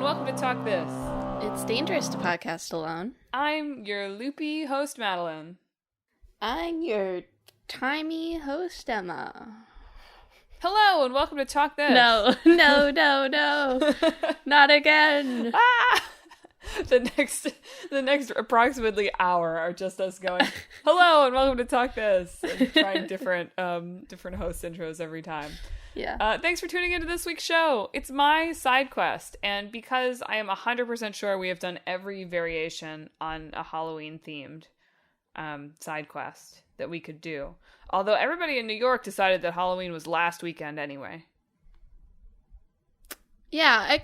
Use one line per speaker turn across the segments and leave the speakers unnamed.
welcome to Talk This.
It's dangerous to podcast alone.
I'm your loopy host, Madelyn.
I'm your timey host, Emma.
Hello, and welcome to Talk This.
No. Not again.
The next approximately hour are just us going, hello, and welcome to Talk This, and trying different host intros every time.
Yeah.
Thanks for tuning into this week's show. It's my side quest, and because I am 100% sure we have done every variation on a Halloween-themed side quest that we could do. Although everybody in New York decided that Halloween was last weekend anyway.
Yeah, I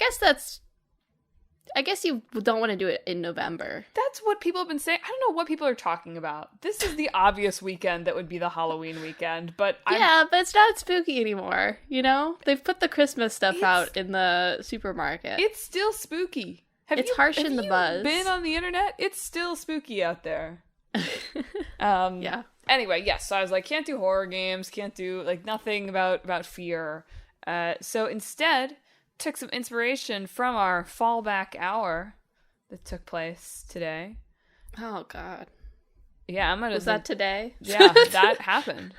guess you don't want to do it in November.
That's what people have been saying. I don't know what people are talking about. This is the obvious weekend that would be the Halloween weekend, but
but it's not spooky anymore, you know? They've put the Christmas stuff out in the supermarket.
It's still spooky.
It's harsh in the buzz.
Have you been on the internet? It's still spooky out there.
Yeah.
Anyway, yes, so I was like, can't do horror games, can't do, like, nothing about fear. So instead, took some inspiration from our fallback hour that took place today.
Oh, God.
Yeah,
Was that today?
Yeah, that happened.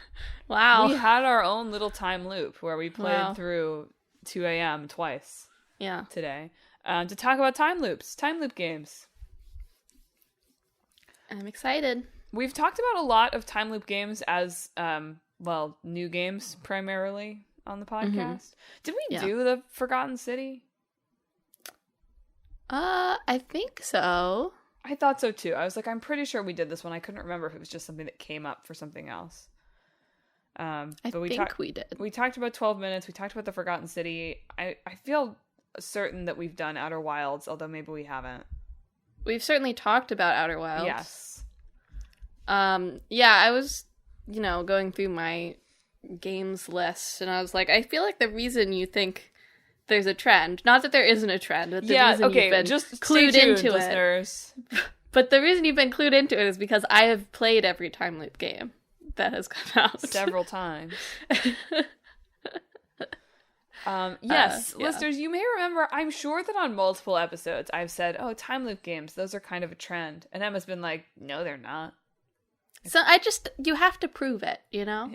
Wow.
We had our own little time loop where we played through 2 a.m. twice.
Yeah.
Today. To talk about time loop games.
I'm excited.
We've talked about a lot of time loop games as, new games primarily on the podcast. Mm-hmm. Did we do the Forgotten City?
I think so.
I thought so too. I was like, I'm pretty sure we did this one. I couldn't remember if it was just something that came up for something else.
I think we did.
We talked about 12 Minutes. We talked about the Forgotten City. I feel certain that we've done Outer Wilds, although maybe we haven't.
We've certainly talked about Outer Wilds.
Yes.
I was, going through my games list, and I was like, I feel like the reason you think there's a trend, not that there isn't a trend, but the reason you've been
just
clued into
listeners.
it. But the reason you've been clued into it is because I have played every time loop game that has come out.
Several times. Yes, listeners, you may remember, I'm sure that on multiple episodes I've said, oh, time loop games, those are kind of a trend. And Emma's been like, no, they're not.
So you have to prove it,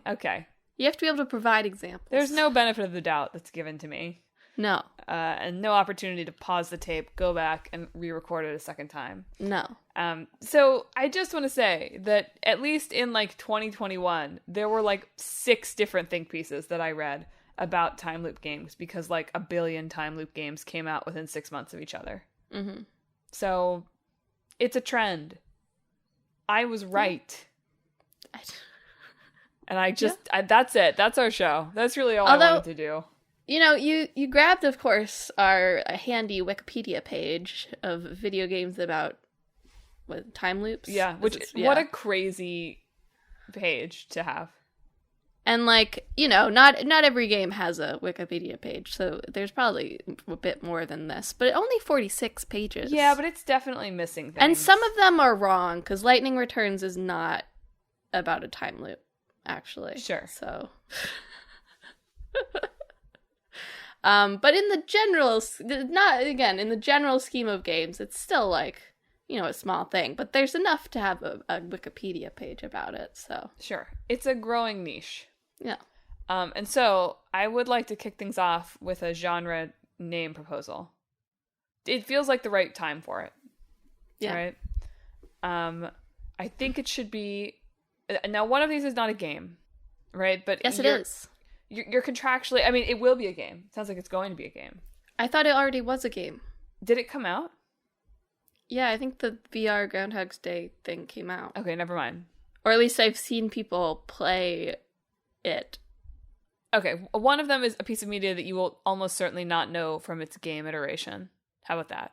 Okay.
You have to be able to provide examples.
There's no benefit of the doubt that's given to me.
No.
And no opportunity to pause the tape, go back, and re-record it a second time.
No.
So I just want to say that at least in 2021, there were 6 different think pieces that I read about time loop games because 1 billion time loop games came out within 6 months of each other.
Mm-hmm.
So it's a trend. I was right. And that's it. That's our show. That's really all I wanted to do.
You grabbed, of course, our handy Wikipedia page of video games about time loops.
Yeah, what a crazy page to have.
And not every game has a Wikipedia page, so there's probably a bit more than this, but only 46 pages.
Yeah, but it's definitely missing things.
And some of them are wrong, because Lightning Returns is not about a time loop, actually.
Sure.
So... but in the general scheme of games, it's still a small thing, but there's enough to have a Wikipedia page about it, so.
Sure. It's a growing niche.
Yeah.
And so I would like to kick things off with a genre name proposal. It feels like the right time for it.
Yeah.
Right? I think it should be, now one of these is not a game, right? But
yes, it is.
You're contractually... I mean, it will be a game. It sounds like it's going to be a game.
I thought it already was a game.
Did it come out?
Yeah, I think the VR Groundhog's Day thing came out.
Okay, never mind.
Or at least I've seen people play it.
Okay, one of them is a piece of media that you will almost certainly not know from its game iteration. How about that?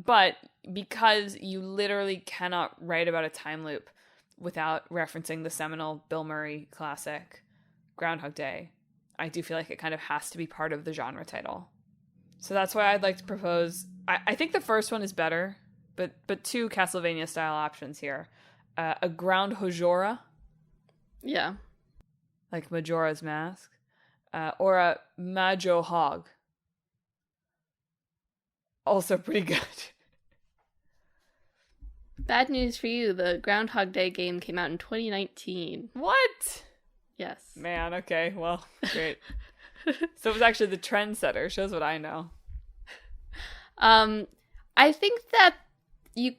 But because you literally cannot write about a time loop without referencing the seminal Bill Murray classic... Groundhog Day, I do feel like it kind of has to be part of the genre title. So that's why I'd like to propose... I think the first one is better, but 2 Castlevania-style options here. A Groundhogora.
Yeah.
Like Majora's Mask. Or a Majo Hog. Also pretty good.
Bad news for you, the Groundhog Day game came out in 2019.
What?
Yes.
Man, okay, well, great. So it was actually the trendsetter, shows what I know.
I think that you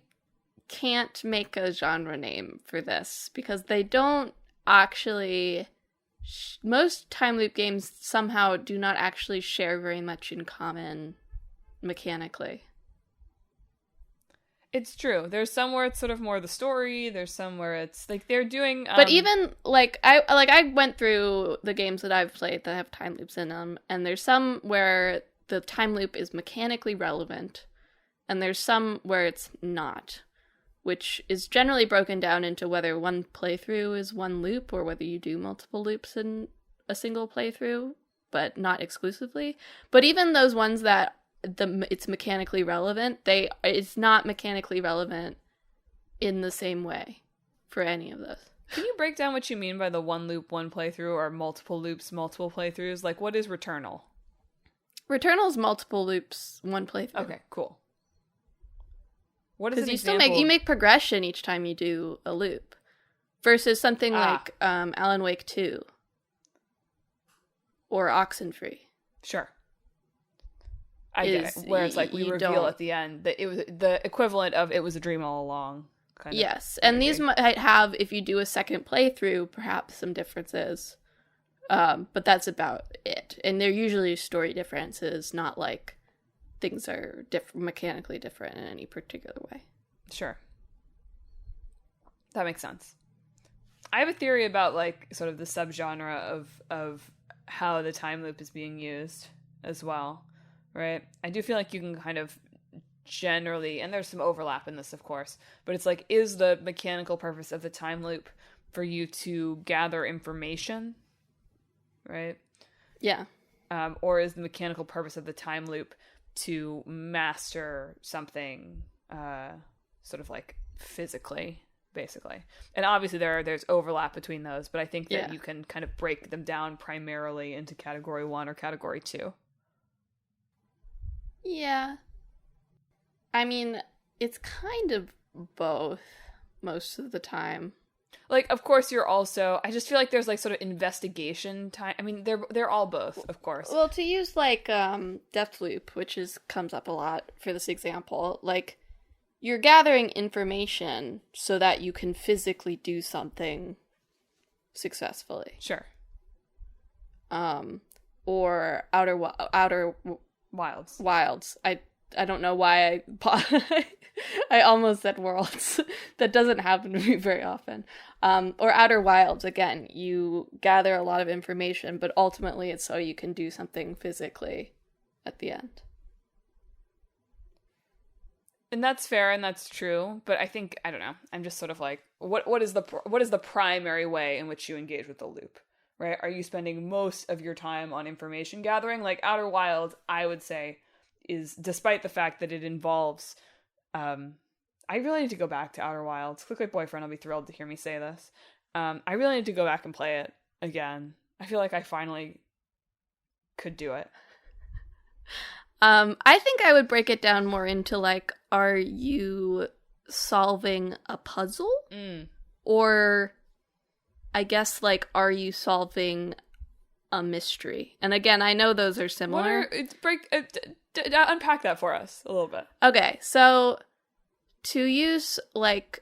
can't make a genre name for this because they don't actually... most time loop games somehow do not actually share very much in common mechanically.
It's true. There's some where it's sort of more the story. There's some where it's like they're doing.
But even I went through the games that I've played that have time loops in them, and there's some where the time loop is mechanically relevant, and there's some where it's not, which is generally broken down into whether one playthrough is one loop or whether you do multiple loops in a single playthrough, but not exclusively. But even those ones that it's mechanically relevant, it's not mechanically relevant in the same way for any of those.
Can you break down what you mean by the one loop, one playthrough, or multiple loops, multiple playthroughs? Like, what is Returnal?
Returnal's multiple loops, one playthrough.
Okay, cool. What is an
you
example?
You make progression each time you do a loop, versus something like Alan Wake 2 or Oxenfree.
Sure. I get it. Where it's like we reveal at the end that it was the equivalent of it was a dream all along. Kind of.
Yes, and these might have, if you do a second playthrough, perhaps some differences. But that's about it. And they're usually story differences, not like things are mechanically different in any particular way.
Sure. That makes sense. I have a theory about like sort of the subgenre of how the time loop is being used as well. Right? I do feel like you can kind of generally, and there's some overlap in this, of course, but it's like, is the mechanical purpose of the time loop for you to gather information? Right?
Yeah.
Or is the mechanical purpose of the time loop to master something sort of like physically, basically? And obviously there's overlap between those, but I think that you can kind of break them down primarily into category 1 or category 2.
Yeah. I mean, it's kind of both most of the time.
Like, of course, you're also... I just feel like there's, like, sort of investigation time. I mean, they're all both, of course.
Well, to use, like, Deathloop, which comes up a lot for this example, like, you're gathering information so that you can physically do something successfully.
Sure.
Or Outer Wilds. I don't know why I almost said Worlds. That doesn't happen to me very often. Or Outer Wilds, again, you gather a lot of information, but ultimately it's so you can do something physically at the end.
And that's fair and that's true, but I think, I don't know, I'm just sort of like, what is the primary way in which you engage with the loop? Right? Are you spending most of your time on information gathering? Like Outer Wilds, I would say, is, despite the fact that it involves, I really need to go back to Outer Wilds. Click My Boyfriend will be thrilled to hear me say this. I really need to go back and play it again. I feel like I finally could do it.
I think I would break it down more into, like, are you solving a puzzle? Or, I guess, like, are you solving a mystery? And again, I know those are similar.
Unpack that for us a little bit.
Okay, so to use, like,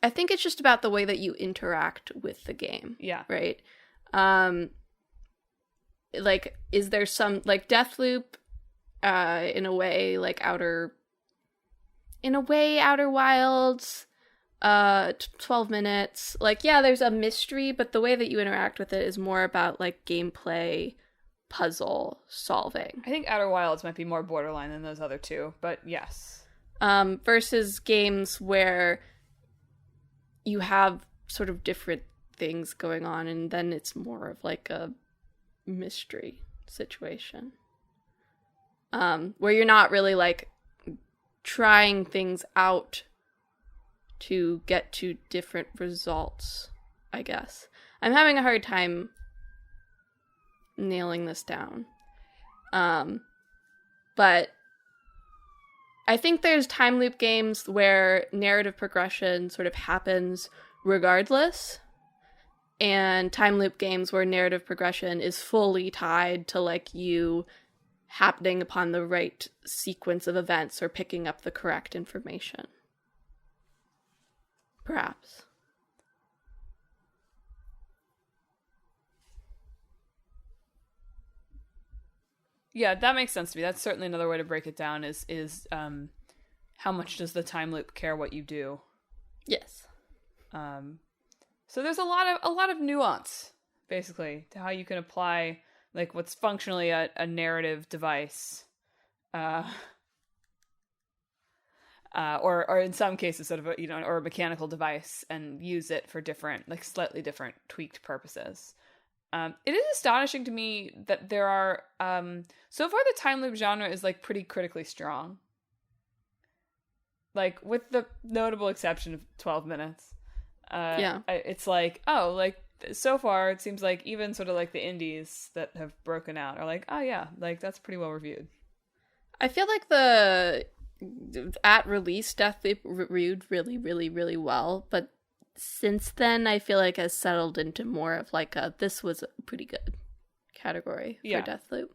I think it's just about the way that you interact with the game.
Yeah.
Right? Like, is there some, like, Deathloop, in a way, like, Outer Wilds, 12 minutes. Like, yeah, there's a mystery, but the way that you interact with it is more about, like, gameplay, puzzle solving.
I think Outer Wilds might be more borderline than those other two, but yes.
Versus games where you have sort of different things going on, and then it's more of, like, a mystery situation. Where you're not really, like, trying things out to get to different results, I guess. I'm having a hard time nailing this down. But I think there's time loop games where narrative progression sort of happens regardless, and time loop games where narrative progression is fully tied to, like, you happening upon the right sequence of events or picking up the correct information. Perhaps.
Yeah, that makes sense to me. That's certainly another way to break it down is how much does the time loop care what you do?
Yes.
So there's a lot of nuance, basically, to how you can apply, like, what's functionally a narrative device, or in some cases sort of a, or a mechanical device, and use it for different, like, slightly different tweaked purposes. It is astonishing to me that there are, so far the time loop genre is, like, pretty critically strong. Like, with the notable exception of 12 minutes. It's like, oh, like, so far it seems like even sort of like the indies that have broken out are like, oh yeah, like, that's pretty well reviewed.
I feel like the at release Deathloop reviewed really, really, really well, but since then I feel like has settled into more of like a this was pretty good category for Deathloop.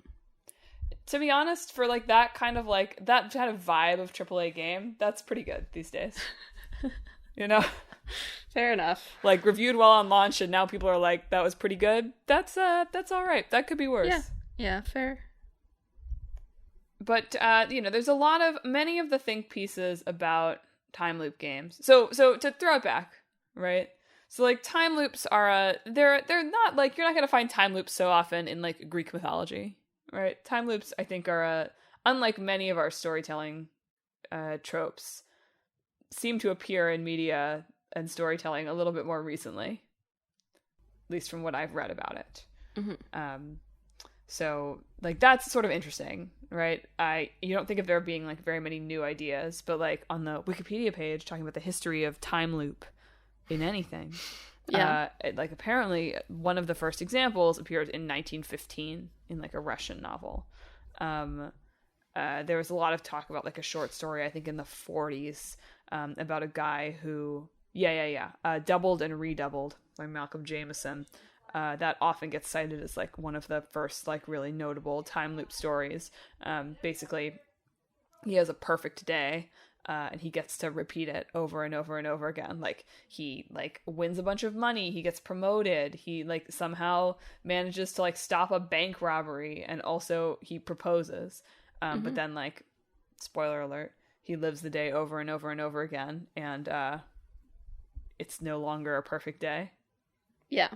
To be honest, for like that kind of vibe of AAA game, that's pretty good these days.
Fair enough.
Like, reviewed well on launch, and now people are like, that was pretty good. That's all right. That could be worse.
Yeah, fair.
But there's many of the think pieces about time loop games. So to throw it back, right? So, like, time loops are they're not, like, you're not gonna find time loops so often in, like, Greek mythology, right? Time loops, I think, are unlike many of our storytelling tropes, seem to appear in media and storytelling a little bit more recently, at least from what I've read about it. Mm-hmm. So, like, that's sort of interesting, right? You don't think of there being, like, very many new ideas, but, like, on the Wikipedia page talking about the history of time loop in anything, like, apparently one of the first examples appeared in 1915 in, like, a Russian novel. There was a lot of talk about, like, a short story, I think in the 40s, about a guy who doubled and redoubled by Malcolm Jameson. That often gets cited as, like, one of the first, like, really notable time loop stories. Basically, he has a perfect day, and he gets to repeat it over and over and over again. Like, he, like, wins a bunch of money, he gets promoted, he, like, somehow manages to, like, stop a bank robbery, and also he proposes. But then, like, spoiler alert, he lives the day over and over and over again, and it's no longer a perfect day.
Yeah.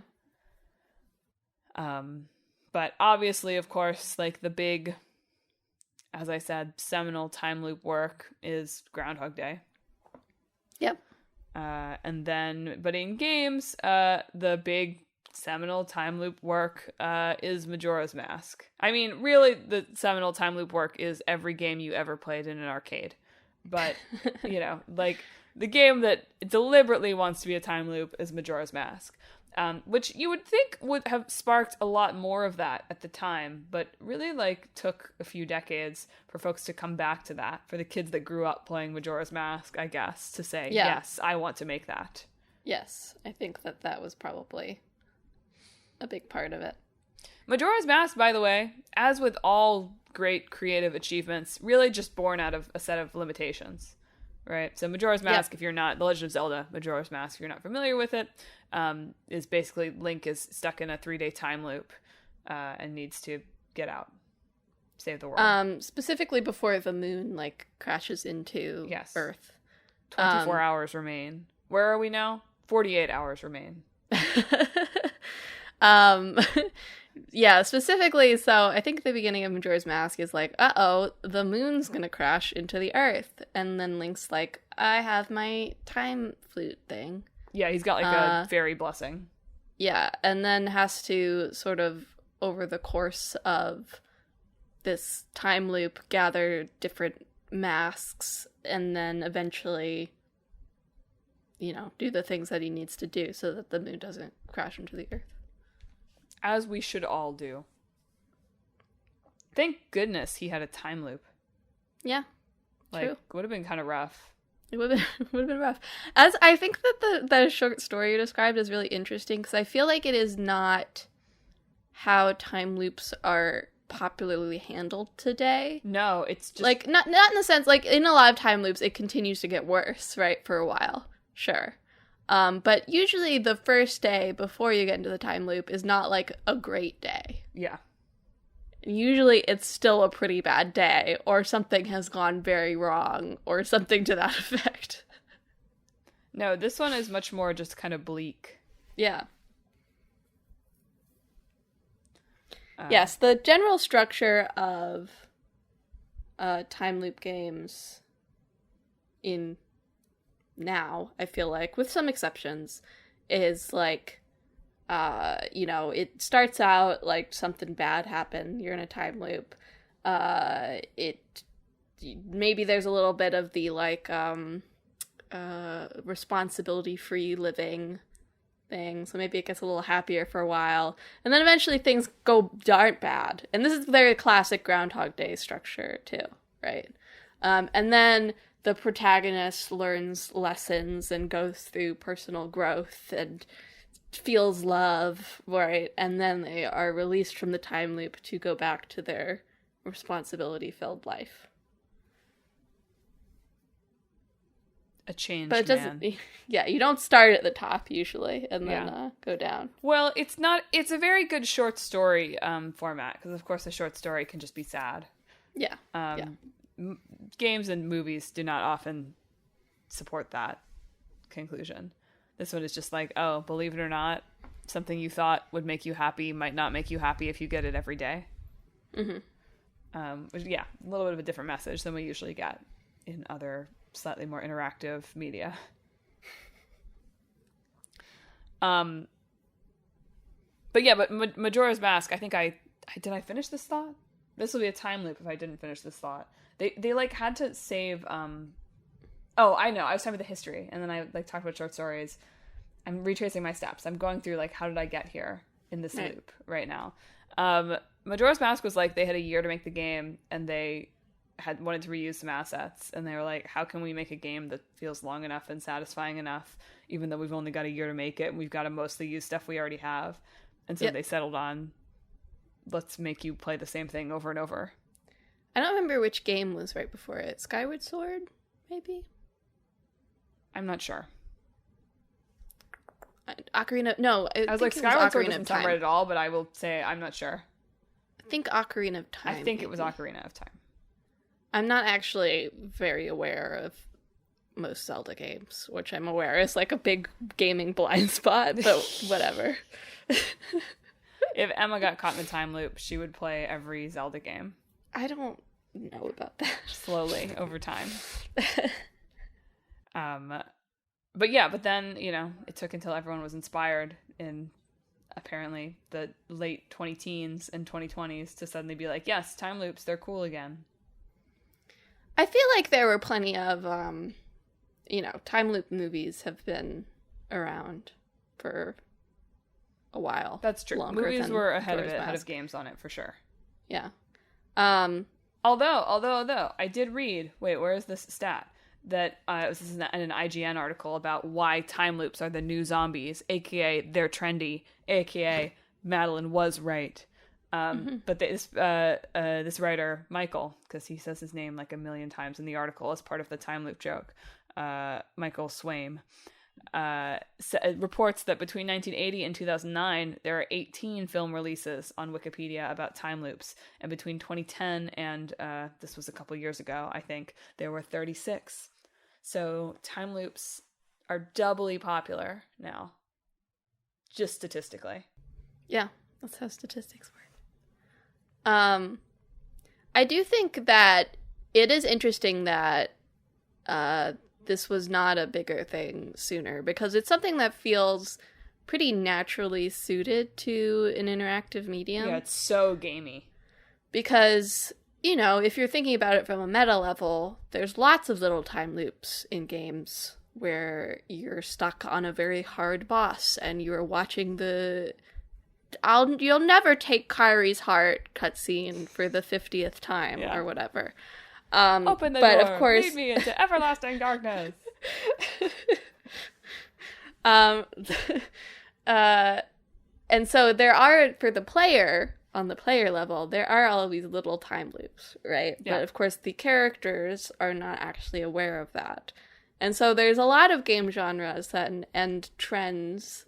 But obviously, of course, like, the big, as I said, seminal time loop work is Groundhog Day.
Yep.
And then, but in games, the big seminal time loop work is Majora's Mask. I mean, really, the seminal time loop work is every game you ever played in an arcade. But, like, the game that deliberately wants to be a time loop is Majora's Mask. Which you would think would have sparked a lot more of that at the time, but really, like, took a few decades for folks to come back to that, for the kids that grew up playing Majora's Mask, I guess, to say, yes, I want to make that.
Yes, I think that was probably a big part of it.
Majora's Mask, by the way, as with all great creative achievements, really just born out of a set of limitations. Right, so Majora's Mask, if you're not, The Legend of Zelda, Majora's Mask, if you're not familiar with it, is basically Link is stuck in a 3-day time loop and needs to get out, save the world.
Specifically before the moon, like, crashes into Earth.
24 hours remain. Where are we now? 48 hours remain.
Yeah, specifically, so I think the beginning of Majora's Mask is like, the moon's gonna crash into the Earth. And then Link's like, I have my time flute thing.
Yeah, he's got, like, a fairy blessing.
Yeah, and then has to sort of, over the course of this time loop, gather different masks, and then eventually, do the things that he needs to do so that the moon doesn't crash into the Earth.
As we should all do. Thank goodness he had a time loop.
Yeah,
like,
true.
It would have been kind of rough.
It would have been rough. As I think that the short story you described is really interesting because I feel like it is not how time loops are popularly handled today.
No, it's just
like not in the sense like in a lot of time loops it continues to get worse, right, for a while. Sure. But usually the first day before you get into the time loop is not like a great day.
Yeah.
Usually it's still a pretty bad day, or something has gone very wrong, or something to that effect.
No, this one is much more just kind of bleak.
Yeah. Yes, the general structure of time loop games in now, I feel like, with some exceptions, is like, it starts out like something bad happened, you're in a time loop. Maybe there's a little bit of the like responsibility-free living thing, so maybe it gets a little happier for a while, and then eventually things go darn bad. And this is very classic Groundhog Day structure too, right? And then the protagonist learns lessons and goes through personal growth and feels love, right? And then they are released from the time loop to go back to their responsibility-filled life.
A change,
but it doesn't. Yeah, you don't start at the top usually, and then go down.
Well, it's not. It's a very good short story format because, of course, a short story can just be sad.
Yeah.
Games and movies do not often support that conclusion. This one is just like, oh, believe it or not, something you thought would make you happy might not make you happy if you get it every day. Mm-hmm. A little bit of a different message than we usually get in other slightly more interactive media. But Majora's Mask, I think did I finish this thought? This will be a time loop if I didn't finish this thought. They like had to save oh, I know. I was talking about the history, and then I like talked about short stories. I'm retracing my steps. I'm going through like how did I get here in this loop right now. Majora's Mask was like they had a year to make the game, and they had wanted to reuse some assets, and they were like, how can we make a game that feels long enough and satisfying enough, even though we've only got a year to make it, and we've got to mostly use stuff we already have. And so they settled on, let's make you play the same thing over and over.
I don't remember which game was right before it. Skyward Sword, maybe?
I'm not sure.
Ocarina... No,
I was like, Skyward Sword doesn't sound right at all, but I will say I'm not sure.
I think Ocarina of Time.
I think it was Ocarina of Time.
I'm not actually very aware of most Zelda games, which I'm aware is like a big gaming blind spot, but whatever.
If Emma got caught in the time loop, she would play every Zelda game.
I don't know about that.
Slowly, over time. But then, it took until everyone was inspired in apparently the late 20-teens and 2020s to suddenly be like, yes, time loops, they're cool again.
I feel like there were plenty of, time loop movies have been around for a while.
That's true. Movies were ahead of games on it, for sure.
Yeah.
Although, I did read, wait, where is this stat? That this is an IGN article about why time loops are the new zombies, aka they're trendy, aka Madelyn was right. But this writer, Michael, because he says his name like a million times in the article as part of the time loop joke, Michael Swaim, reports that between 1980 and 2009, there are 18 film releases on Wikipedia about time loops. And between 2010 and, this was a couple years ago, I think, there were 36. So time loops are doubly popular now. Just statistically.
Yeah, that's how statistics work. I do think that it is interesting that this was not a bigger thing sooner, because it's something that feels pretty naturally suited to an interactive medium.
Yeah, it's so gamey.
Because, if you're thinking about it from a meta level, there's lots of little time loops in games where you're stuck on a very hard boss and you're watching the you'll never take Kairi's heart cutscene for the 50th time or whatever.
Open the
but
door.
Of course,
lead me into everlasting darkness.
And so there are, for the player, on the player level, there are all of these little time loops, right?
Yeah.
But of course, the characters are not actually aware of that. And so there's a lot of game genres that and trends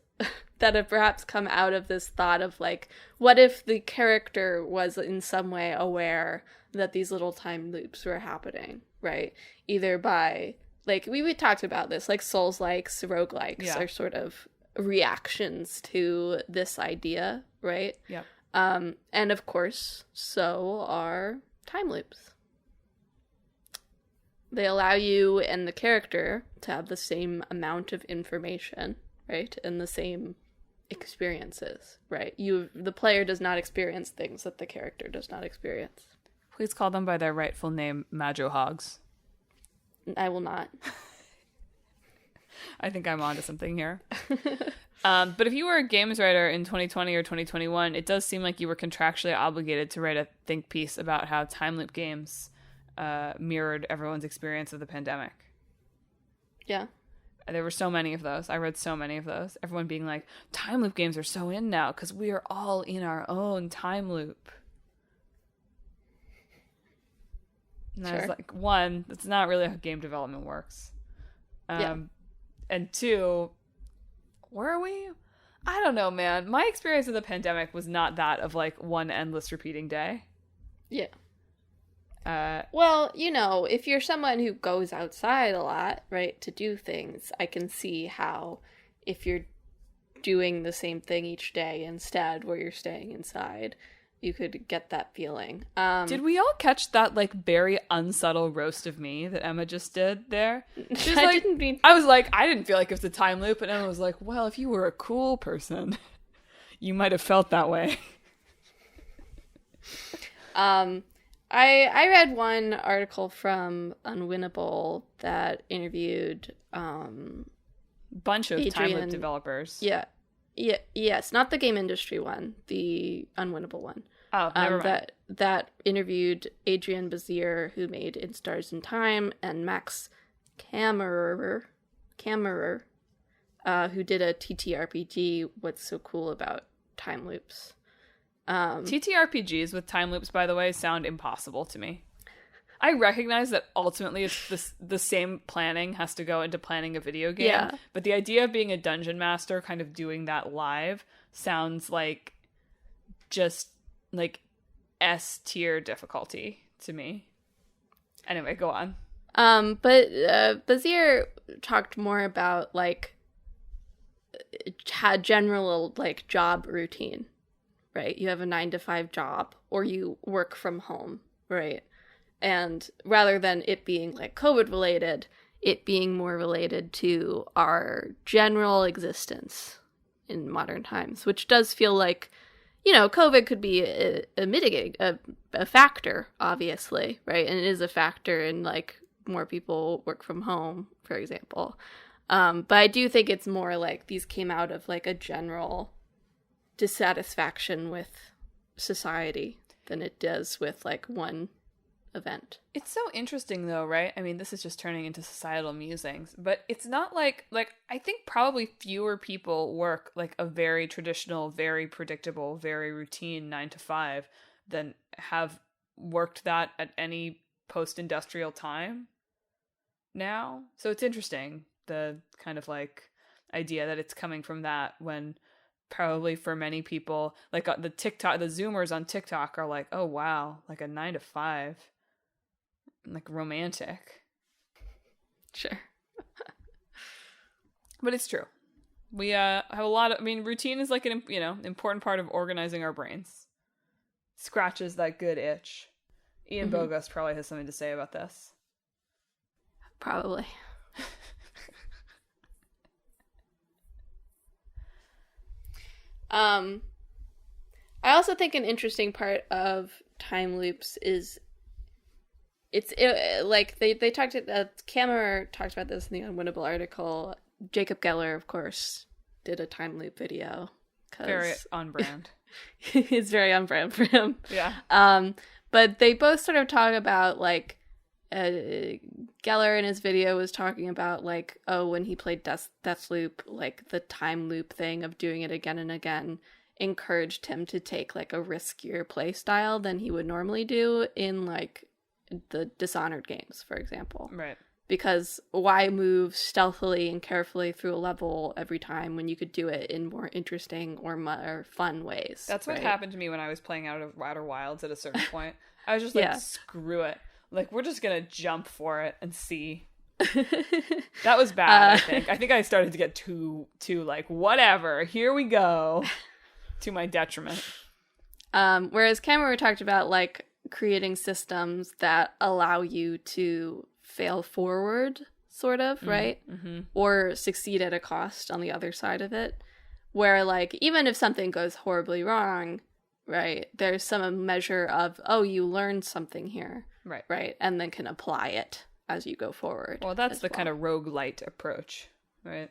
that have perhaps come out of this thought of, like, what if the character was in some way aware that these little time loops were happening, right? Either by, like, we talked about this, like, Souls-likes, roguelikes are sort of reactions to this idea, right?
Yep.
And of course, so are time loops. They allow you and the character to have the same amount of information, right? And the same experiences, right? The player does not experience things that the character does not experience.
Please call them by their rightful name, Majohogs.
I will not.
I think I'm onto something here. But if you were a games writer in 2020 or 2021, it does seem like you were contractually obligated to write a think piece about how time loop games mirrored everyone's experience of the pandemic.
Yeah.
There were so many of those. I read so many of those. Everyone being like, time loop games are so in now because we are all in our own time loop. And I was like, one, that's not really how game development works. And two, where are we? I don't know, man. My experience of the pandemic was not that of, like, one endless repeating day.
Yeah. Well, you know, if you're someone who goes outside a lot, right, to do things, I can see how if you're doing the same thing each day instead, where you're staying inside, you could get that feeling.
Did we all catch that, like, very unsubtle roast of me that Emma just did there? She's like, I was like, I didn't feel like it was a time loop, and Emma was like, well, if you were a cool person, you might have felt that way.
I read one article from Unwinnable that interviewed
bunch of time loop developers.
Yes, not the game industry one, the Unwinnable one.
Oh, never mind.
That interviewed Adrian Bazier, who made In Stars in Time, and Max Kammerer, who did a TTRPG, What's So Cool About Time Loops.
TTRPGs with time loops, by the way, sound impossible to me. I recognize that ultimately it's the same planning has to go into planning a video game, but the idea of being a dungeon master kind of doing that live sounds like just like S tier difficulty to me. Anyway, go on.
But Bazier talked more about, like, general, like, job routine, right? You have a 9-to-5 job, or you work from home, right? And rather than it being, like, COVID related, it being more related to our general existence in modern times, which does feel like, you know, COVID could be a mitigating, a factor, obviously, right? And it is a factor in, like, more people work from home, for example. But I do think it's more like these came out of, like, a general dissatisfaction with society than it does with, like, one event.
It's so interesting though, right? I mean, this is just turning into societal musings, but it's not like I think probably fewer people work like a very traditional, very predictable, very routine 9-to-5 than have worked that at any post-industrial time now. So it's interesting, the kind of like idea that it's coming from that, when probably for many people, like the Zoomers on TikTok are like, oh wow, like a 9-to-5. Like romantic.
Sure.
But it's true. We have a lot of, I mean, routine is like an, you know, important part of organizing our brains. Scratches that good itch. Ian Bogost probably has something to say about this.
Probably. I also think an interesting part of time loops is like they talked Kammerer talked about this in the Unwinnable article. Jacob Geller, of course, did a time loop video.
Very on brand.
It's very on brand for him.
Yeah.
But they both sort of talk about, like, Geller in his video was talking about, like, when he played Deathloop, like, the time loop thing of doing it again and again encouraged him to take, like, a riskier play style than he would normally do in, like, the Dishonored games, for example.
Right.
Because why move stealthily and carefully through a level every time when you could do it in more interesting or fun ways?
That's what happened to me when I was playing Outer Wilds at a certain point. I was just like, screw it. Like, we're just going to jump for it and see. That was bad, I think. I think I started to get too like, whatever, here we go, to my detriment.
Whereas Cameron talked about, like, creating systems that allow you to fail forward, sort of, right?
Mm-hmm.
Or succeed at a cost on the other side of it. Where, like, even if something goes horribly wrong, right, there's some measure of, you learned something here.
Right.
Right? And then can apply it as you go forward.
Well, that's the kind of roguelite approach, right?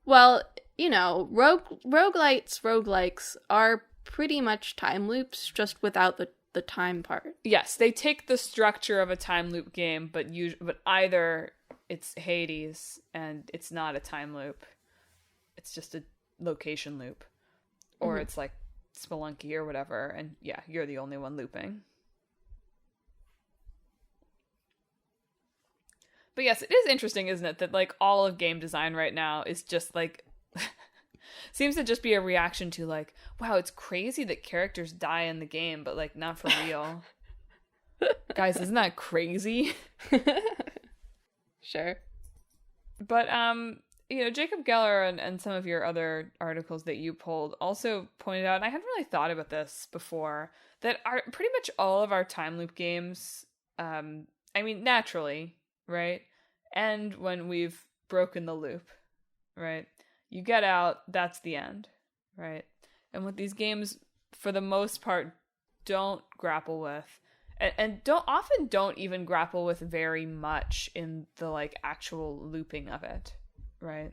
Well, you know, roguelikes are pretty much time loops, just without the time part.
Yes, they take the structure of a time loop game, but either it's Hades and it's not a time loop, it's just a location loop, or it's like Spelunky or whatever, and yeah, you're the only one looping. But yes, it is interesting, isn't it, that like all of game design right now is just like seems to just be a reaction to like, wow, it's crazy that characters die in the game, but like not for real. Guys, isn't that crazy?
Sure.
But you know, Jacob Geller and some of your other articles that you pulled also pointed out, and I hadn't really thought about this before, that pretty much all of our time loop games, I mean, naturally, right? And when we've broken the loop, right? You get out, that's the end, right? And what these games, for the most part, don't grapple with, and don't even grapple with very much in the like actual looping of it, right?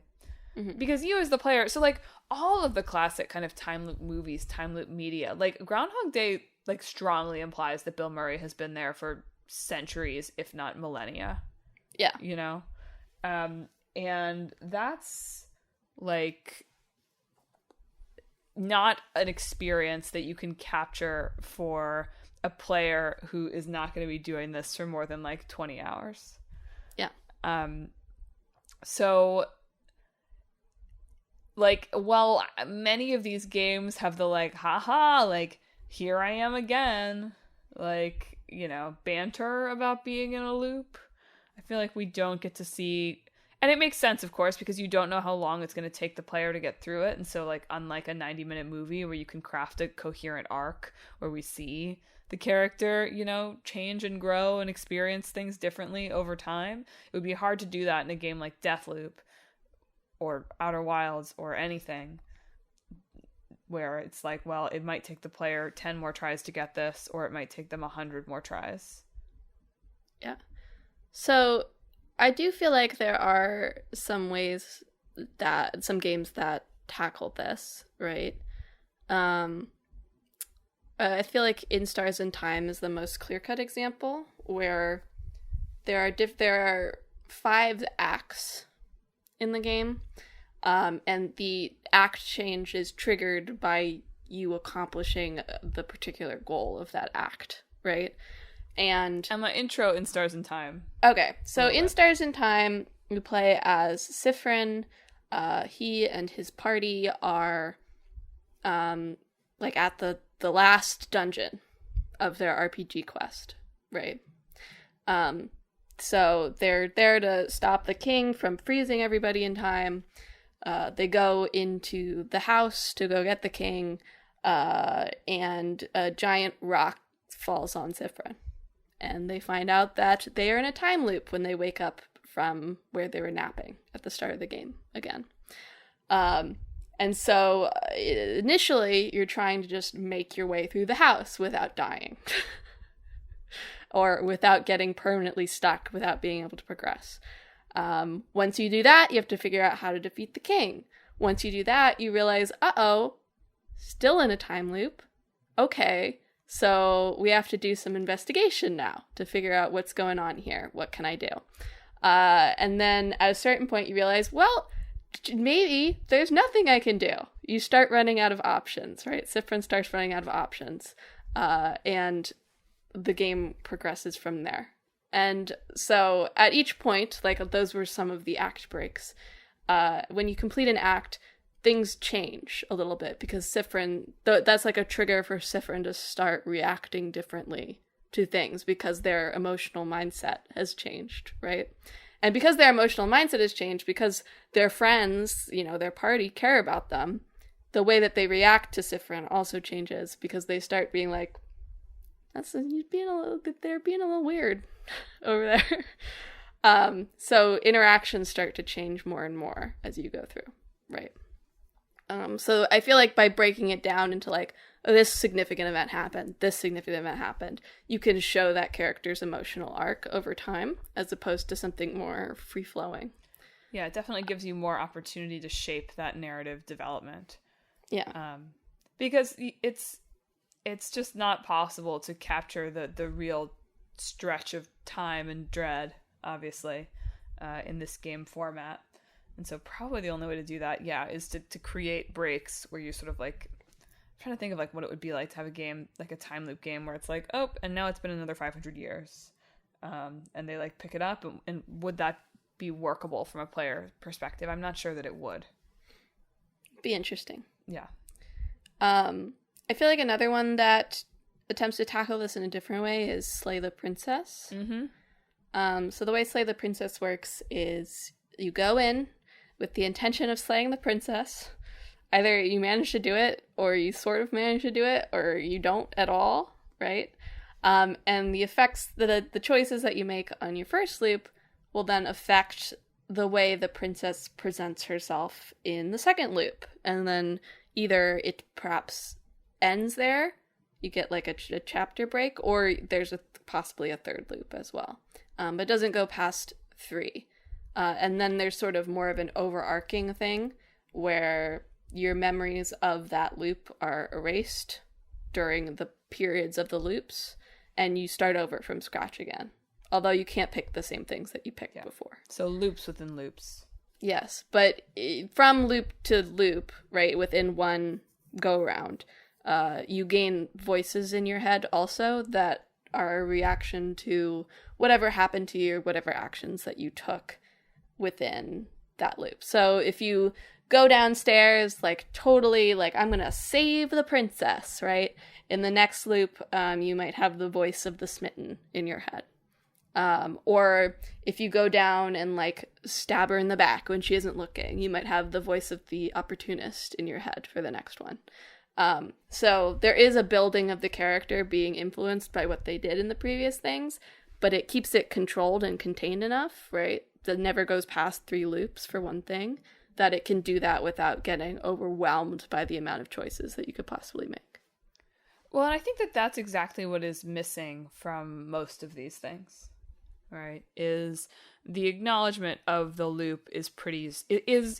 Mm-hmm. Because you as the player, so like all of the classic kind of time loop movies, time loop media, like Groundhog Day, like strongly implies that Bill Murray has been there for centuries, if not millennia.
Yeah,
you know, and that's like not an experience that you can capture for a player who is not going to be doing this for more than like 20 hours.
Yeah.
So like, well, many of these games have the like, haha, like, here I am again, like, you know, banter about being in a loop. I feel like we don't get to see, and it makes sense, of course, because you don't know how long it's going to take the player to get through it. And so, like, unlike a 90-minute movie where you can craft a coherent arc where we see the character, you know, change and grow and experience things differently over time, it would be hard to do that in a game like Deathloop or Outer Wilds or anything, where it's like, well, it might take the player 10 more tries to get this, or it might take them 100 more tries.
Yeah. So I do feel like there are some games that tackle this, right? I feel like In Stars in Time is the most clear-cut example, where there are 5 acts in the game, and the act change is triggered by you accomplishing the particular goal of that act, right? And
my intro In Stars in Time.
Okay, so In Stars in Time, you play as Sifrin. He and his party are like at the last dungeon of their RPG quest, right? So they're there to stop the king from freezing everybody in time. They go into the house to go get the king, and a giant rock falls on Sifrin. And they find out that they are in a time loop when they wake up from where they were napping at the start of the game again. And so initially you're trying to just make your way through the house without dying. Or without getting permanently stuck, without being able to progress. Once you do that, you have to figure out how to defeat the king. Once you do that, you realize, still in a time loop. Okay, So we have to do some investigation now to figure out what's going on here. What can I do? And then at a certain point you realize, well, maybe there's nothing I can do. You start running out of options, right? Cyprin starts running out of options. And the game progresses from there. And so at each point, like those were some of the act breaks. When you complete an act, things change a little bit because Cyprin, that's like a trigger for Cyprin to start reacting differently to things because their emotional mindset has changed, right? And because their emotional mindset has changed, because their friends, their party care about them, the way that they react to Cyprin also changes because they start being like, they're being a little weird over there. So interactions start to change more and more as you go through, right? So I feel like by breaking it down into like, oh, this significant event happened, this significant event happened, you can show that character's emotional arc over time as opposed to something more free-flowing.
Yeah, it definitely gives you more opportunity to shape that narrative development.
Yeah.
Because it's just not possible to capture the real stretch of time and dread, obviously, in this game format. And so probably the only way to do that, is to create breaks where you sort of like, I'm trying to think of like what it would be like to have a game, like a time loop game where it's like, oh, and now it's been another 500 years. And they like pick it up. And would that be workable from a player perspective? I'm not sure that it would.
Be interesting.
Yeah.
I feel like another one that attempts to tackle this in a different way is Slay the Princess.
Mm-hmm.
So the way Slay the Princess works is you go in with the intention of slaying the princess. Either you manage to do it, or you sort of manage to do it, or you don't at all, right? And the effects, the choices that you make on your first loop will then affect the way the princess presents herself in the second loop. And then either it perhaps ends there, you get like a chapter break, or there's possibly a third loop as well. But it doesn't go past 3. And then there's sort of more of an overarching thing where your memories of that loop are erased during the periods of the loops, and you start over from scratch again. Although you can't pick the same things that you picked before.
So loops within loops.
Yes, but from loop to loop, right, within one go-around, you gain voices in your head also that are a reaction to whatever happened to you, whatever actions that you took within that loop. So if you go downstairs like totally like I'm gonna save the princess, right, in the next loop you might have the voice of the smitten in your head, or if you go down and like stab her in the back when she isn't looking, you might have the voice of the opportunist in your head for the next one. So there is a building of the character being influenced by what they did in the previous things, but it keeps it controlled and contained enough, right, that never goes past 3 loops for one thing, that it can do that without getting overwhelmed by the amount of choices that you could possibly make.
Well, and I think that that's exactly what is missing from most of these things, right? Is the acknowledgement of the loop is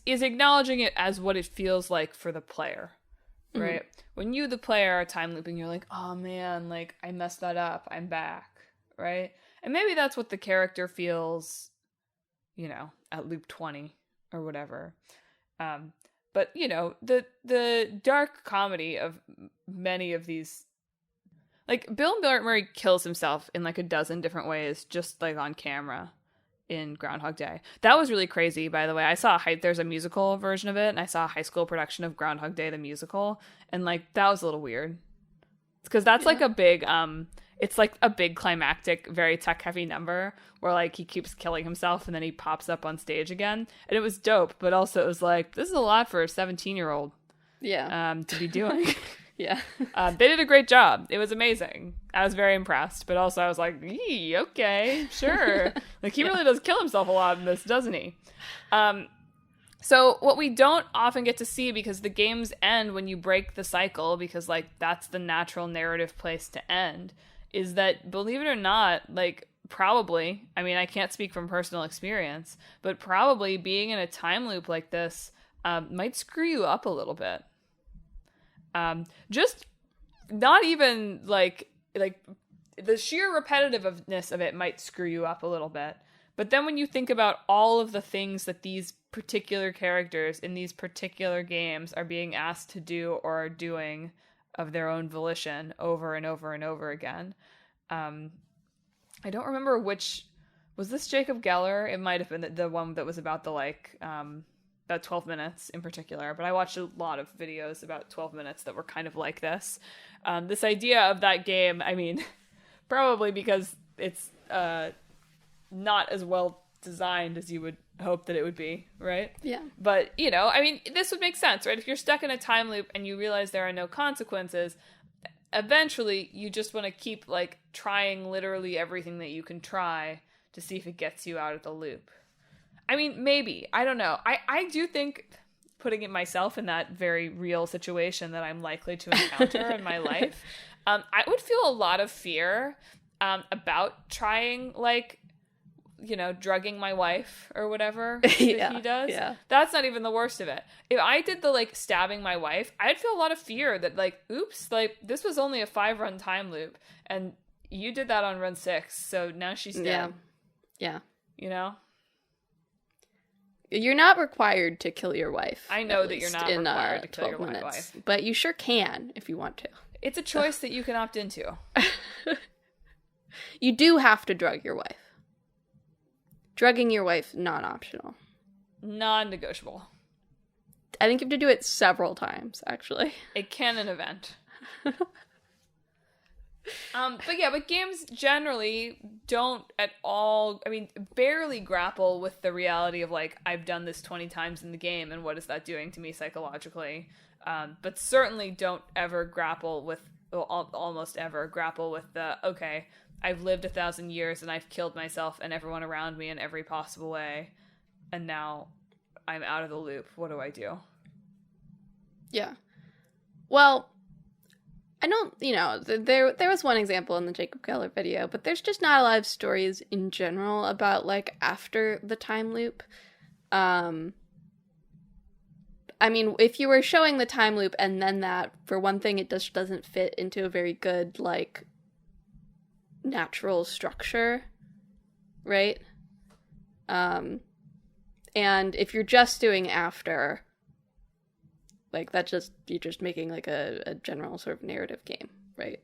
acknowledging it as what it feels like for the player, right? Mm-hmm. When you, the player, are time looping, you're like, oh man, like I messed that up, I'm back, right? And maybe that's what the character feels, at loop 20 or whatever. But the dark comedy of many of these, like Bill Murray kills himself in like a dozen different ways, just like on camera in Groundhog Day. That was really crazy, by the way. I saw there's a musical version of it, and I saw a high school production of Groundhog Day the musical, and like that was a little weird. Because that's like a big it's like a big climactic, very tech heavy number where like he keeps killing himself and then he pops up on stage again, and it was dope, but also it was like, this is a lot for a 17-year-old to be doing.
Yeah.
They did a great job. It was amazing. I was very impressed, but also I was like, okay, sure. Like he really does kill himself a lot in this, doesn't he? So what we don't often get to see, because the games end when you break the cycle, because like that's the natural narrative place to end, is that, believe it or not, like probably, I mean, I can't speak from personal experience, but probably being in a time loop like this might screw you up a little bit. Just not even like the sheer repetitiveness of it might screw you up a little bit. But then when you think about all of the things that these particular characters in these particular games are being asked to do or are doing of their own volition over and over and over again. I don't remember which... Was this Jacob Geller? It might have been the one that was about the, about 12 minutes in particular. But I watched a lot of videos about 12 minutes that were kind of like this. This idea of that game, I mean, probably because it's not as well designed as you would hope that it would be, right?
Yeah.
But, I mean, this would make sense, right? If you're stuck in a time loop and you realize there are no consequences, eventually you just want to keep, trying literally everything that you can try to see if it gets you out of the loop. I mean, maybe. I don't know. I do think, putting it myself in that very real situation that I'm likely to encounter in my life, I would feel a lot of fear about trying, drugging my wife or whatever that he does.
Yeah.
That's not even the worst of it. If I did the stabbing my wife, I'd feel a lot of fear that oops, this was only a 5-run time loop and you did that on run 6, so now she's dead.
Yeah.
You're
not required to kill your wife.
I know that you're not required to kill your wife.
But you sure can if you want to.
It's a choice that you can opt into.
You do have to drug your wife. Drugging your wife, non-optional.
Non-negotiable.
I think you have to do it several times, actually.
A canon event. But games generally don't at all, barely grapple with the reality of, I've done this 20 times in the game, and what is that doing to me psychologically? But certainly don't ever grapple with, almost ever grapple with okay, I've lived 1,000 years and I've killed myself and everyone around me in every possible way, and now I'm out of the loop. What do I do?
Yeah. Well, I don't, there was one example in the Jacob Geller video, but there's just not a lot of stories in general about, after the time loop. If you were showing the time loop and then that, for one thing, it just doesn't fit into a very good, natural structure, right? And if you're just doing after... you're just making a general sort of narrative game, right?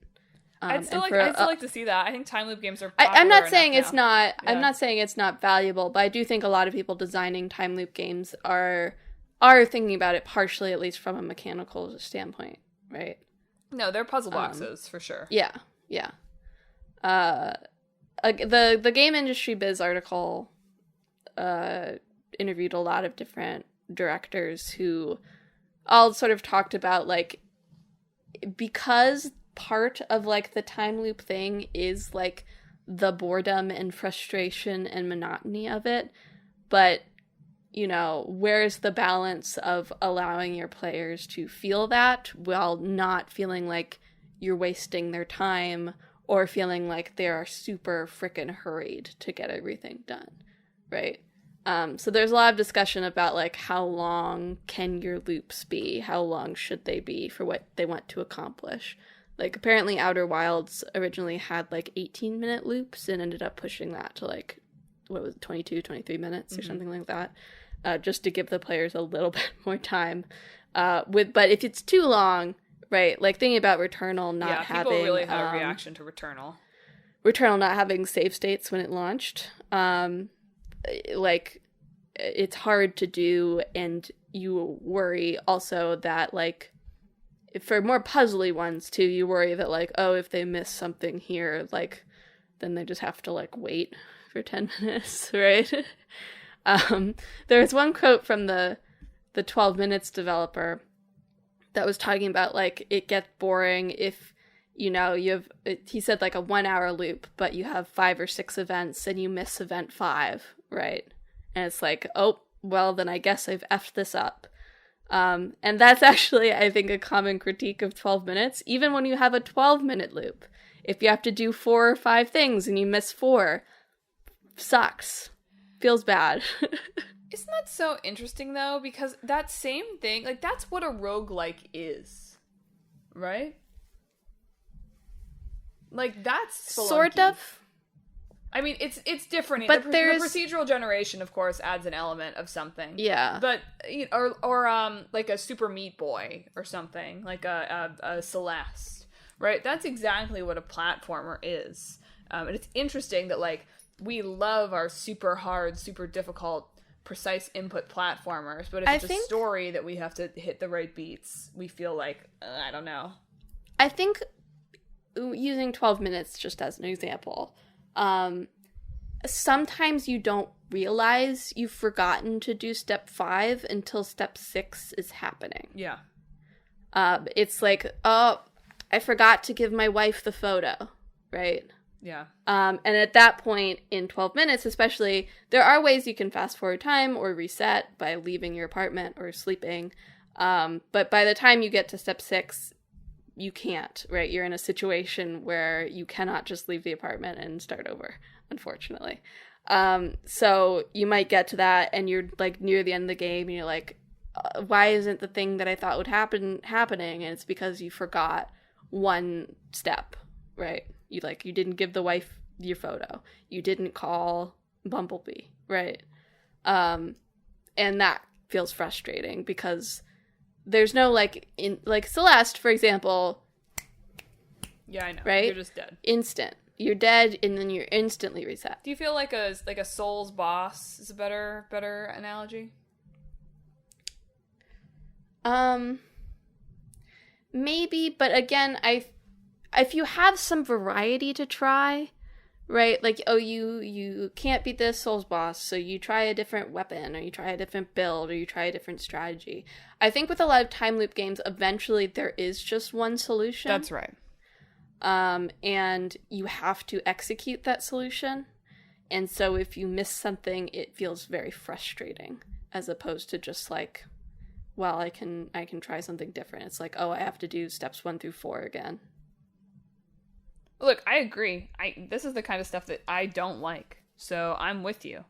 I'd still like to see that. I think time loop games are popular.
I'm not saying it's not. Yeah. I'm not saying it's not valuable, but I do think a lot of people designing time loop games are thinking about it partially, at least from a mechanical standpoint, right?
No, they're puzzle boxes for sure.
Yeah. The Game Industry Biz article interviewed a lot of different directors who all sort of talked about, because part of, the time loop thing is, the boredom and frustration and monotony of it, but, where's the balance of allowing your players to feel that while not feeling like you're wasting their time or feeling like they are super frickin' hurried to get everything done, right? So there's a lot of discussion about, how long can your loops be? How long should they be for what they want to accomplish? Apparently Outer Wilds originally had, 18-minute loops and ended up pushing that to, 22, 23 minutes or something like that, just to give the players a little bit more time. But if it's too long, right, thinking about Returnal not having...
people really had a reaction to Returnal.
Returnal not having save states when it launched. It's hard to do, and you worry also that, for more puzzly ones, too, you worry that, if they miss something here, then they just have to, wait for 10 minutes, right? There's one quote from the 12 Minutes developer that was talking about, it gets boring if, you have, he said, a 1-hour loop, but you have 5 or 6 events, and you miss event 5, right? And it's oh, well, then I guess I've effed this up. And that's actually, I think, a common critique of 12 minutes, even when you have a 12-minute loop. If you have to do 4 or 5 things and you miss 4, sucks. Feels bad.
Isn't that so interesting, though? Because that same thing, that's what a roguelike is, right? Like, that's spelunky.
Sort of.
I mean, it's different.
But
the procedural generation, of course, adds an element of something.
Yeah.
But, or like a Super Meat Boy or something. Like a Celeste. Right? That's exactly what a platformer is. And it's interesting that, like, we love our super hard, super difficult, precise input platformers. But if it's a story that we have to hit the right beats, we feel like, I don't know.
I think, using 12 minutes just as an example... sometimes you don't realize you've forgotten to do step 5 until step 6 is happening.
Yeah.
It's like, oh, I forgot to give my wife the photo, right?
Yeah.
And at that point, in 12 minutes especially, there are ways you can fast forward time or reset by leaving your apartment or sleeping. But by the time you get to step 6, you can't, right? You're in a situation where you cannot just leave the apartment and start over, unfortunately. So you might get to that and you're like near the end of the game and you're like, why isn't the thing that I thought would happening? And it's because you forgot one step, right? You didn't give the wife your photo. You didn't call Bumblebee, right? And that feels frustrating because there's no, in Celeste, for example.
Yeah, I know.
Right?
You're just dead.
Instant. You're dead, and then you're instantly reset.
Do you feel like a Souls boss is a better analogy?
Maybe, but again, if you have some variety to try, right? Like, oh, you can't beat this Souls boss, so you try a different weapon, or you try a different build, or you try a different strategy. I think with a lot of time loop games, eventually there is just one solution.
That's right.
And you have to execute that solution. And so if you miss something, it feels very frustrating, as opposed to just like, well, I can try something different. It's like, oh, I have to do steps 1 through 4 again.
Look, I agree. This is the kind of stuff that I don't like, so I'm with you.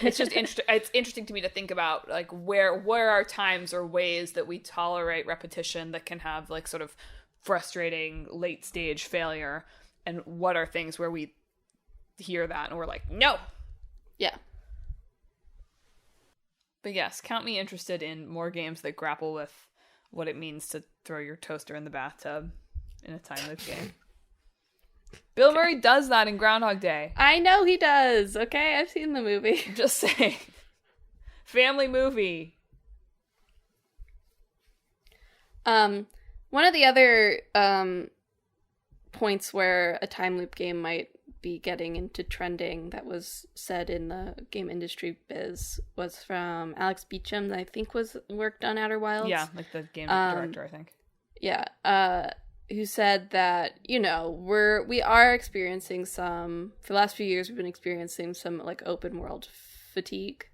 It's just it's interesting to me to think about, like, where are times or ways that we tolerate repetition that can have, like, sort of frustrating late stage failure, and what are things where we hear that and we're like, no.
Yeah.
But yes, count me interested in more games that grapple with what it means to throw your toaster in the bathtub in a time loop game. Bill Murray does that in Groundhog Day.
I know he does, okay? I've seen the movie.
Just saying. Family movie.
One of the other points where a time loop game might be getting into trending that was said in the game industry biz was from Alex Beecham, that I think worked on Outer Wilds.
Yeah, like the game director, I think.
Yeah. Who said that, we are experiencing for the last few years, we've been experiencing some, like, open world fatigue,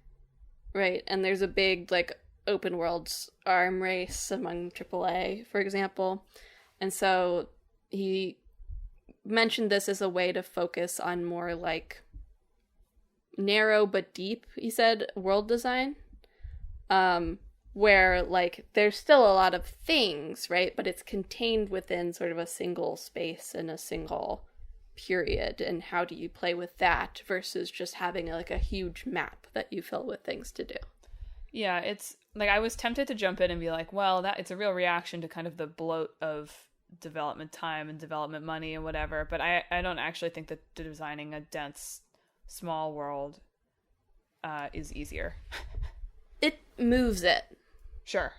right? And there's a big, like, open world arm race among AAA, for example. And so he mentioned this as a way to focus on more, like, narrow but deep, he said, world design. Where, like, there's still a lot of things, right? But it's contained within sort of a single space and a single period. And how do you play with that versus just having, like, a huge map that you fill with things to do?
Yeah, it's, like, I was tempted to jump in and be like, well, it's a real reaction to kind of the bloat of development time and development money and whatever. But I don't actually think that designing a dense, small world is easier.
It moves it.
Sure.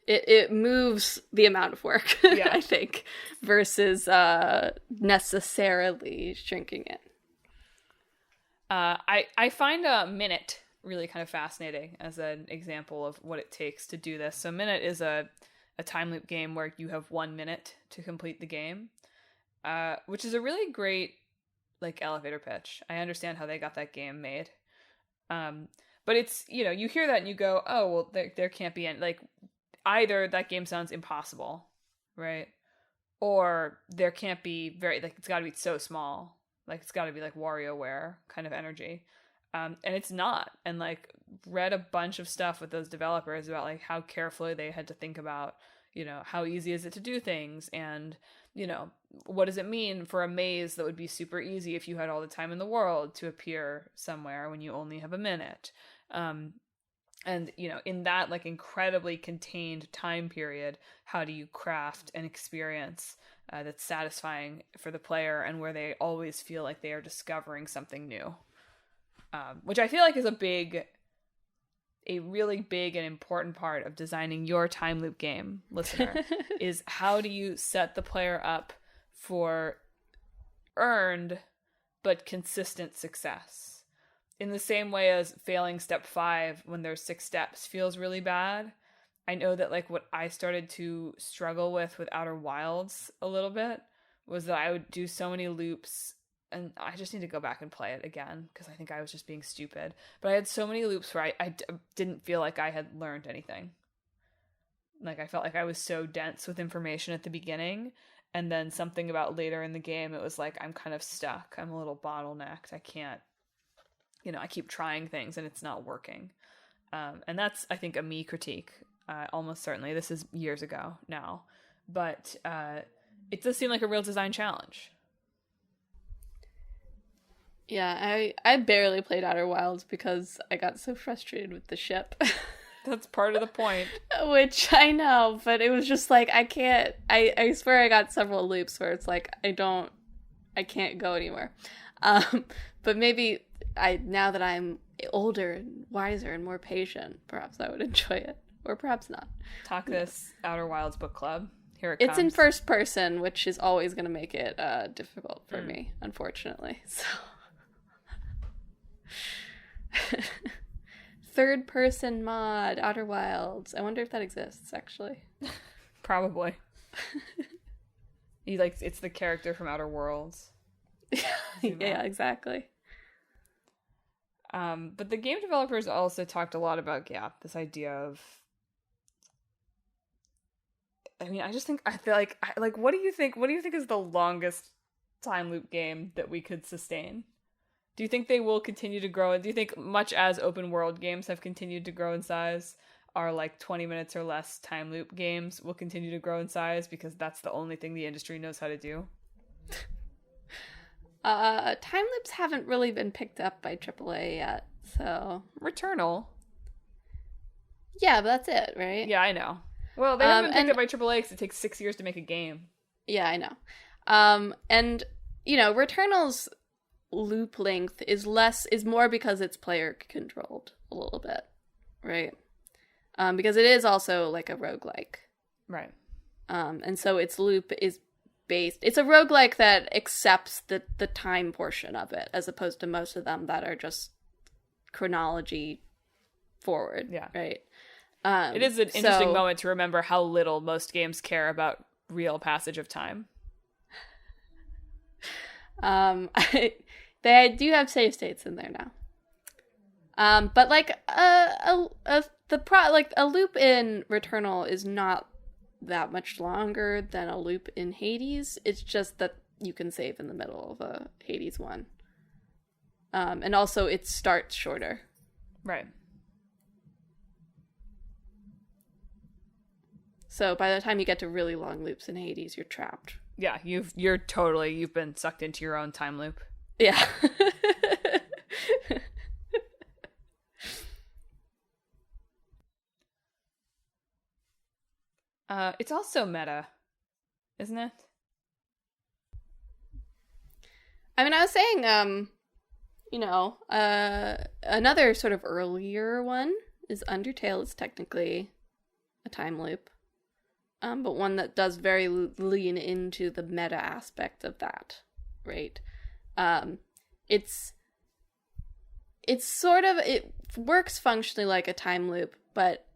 It moves the amount of work, yeah. I think, versus necessarily shrinking it.
I find a Minute really kind of fascinating as an example of what it takes to do this. So Minute is a time loop game where you have 1 minute to complete the game, which is a really great, like, elevator pitch. I understand how they got that game made. But it's, you hear that and you go, oh, well, there can't be any, like, either that game sounds impossible, right? Or there can't be like, it's got to be so small. Like, it's got to be, like, WarioWare kind of energy. And it's not. And, like, read a bunch of stuff with those developers about, like, how carefully they had to think about, how easy is it to do things, and what does it mean for a maze that would be super easy if you had all the time in the world to appear somewhere when you only have a minute. And in that like incredibly contained time period, how do you craft an experience that's satisfying for the player and where they always feel like they are discovering something new, which I feel like is a really big and important part of designing your time loop game, listener, is how do you set the player up for earned but consistent success? In the same way as failing step 5 when there's 6 steps feels really bad, I know that like what I started to struggle with Outer Wilds a little bit was that I would do so many loops, and I just need to go back and play it again because I think I was just being stupid. But I had so many loops where I didn't feel like I had learned anything. Like I felt like I was so dense with information at the beginning, and then something about later in the game, it was like I'm kind of stuck. I'm a little bottlenecked. I can't, I keep trying things and it's not working. And that's, I think, a me critique. Almost certainly. This is years ago now. But it does seem like a real design challenge.
Yeah, I barely played Outer Wilds because I got so frustrated with the ship.
That's part of the point.
Which I know, but it was just like, I can't, I swear I got several loops where it's like, I can't go anywhere. But maybe now that I'm older and wiser and more patient, perhaps I would enjoy it. Or perhaps not.
Talk this Outer Wilds book club. Here it
it's
comes.
It's in first person, which is always going to make it difficult for me, unfortunately. So, third person mod, Outer Wilds. I wonder if that exists, actually.
Probably. It's the character from Outer Worlds.
Yeah, exactly.
But the game developers also talked a lot about gap, this idea of, I feel like, what do you think is the longest time loop game that we could sustain? Do you think they will continue to grow? And do you think, much as open world games have continued to grow in size, our like 20 minutes or less time loop games will continue to grow in size because that's the only thing the industry knows how to do?
Time loops haven't really been picked up by AAA yet, so...
Returnal.
Yeah, but that's it, right?
Yeah, I know. Well, they haven't been picked up by AAA because it takes 6 years to make a game.
Yeah, I know. And, Returnal's loop length is more because it's player controlled a little bit, right? Because it is also like a roguelike.
Right.
And so its loop is based, it's a roguelike that accepts the time portion of it, as opposed to most of them that are just chronology forward.
Yeah.
Right.
It is an interesting moment to remember how little most games care about real passage of time. They
do have save states in there now. But like a loop in Returnal is not that much longer than a loop in Hades. It's just that you can save in the middle of a Hades one. And also it starts shorter.
Right.
So by the time you get to really long loops in Hades, you're trapped.
Yeah, you've been sucked into your own time loop.
Yeah.
It's also meta, isn't it?
I mean, I was saying, another sort of earlier one is Undertale. Is technically a time loop. But one that does very lean into the meta aspect of that, right? It's sort of, it works functionally like a time loop, but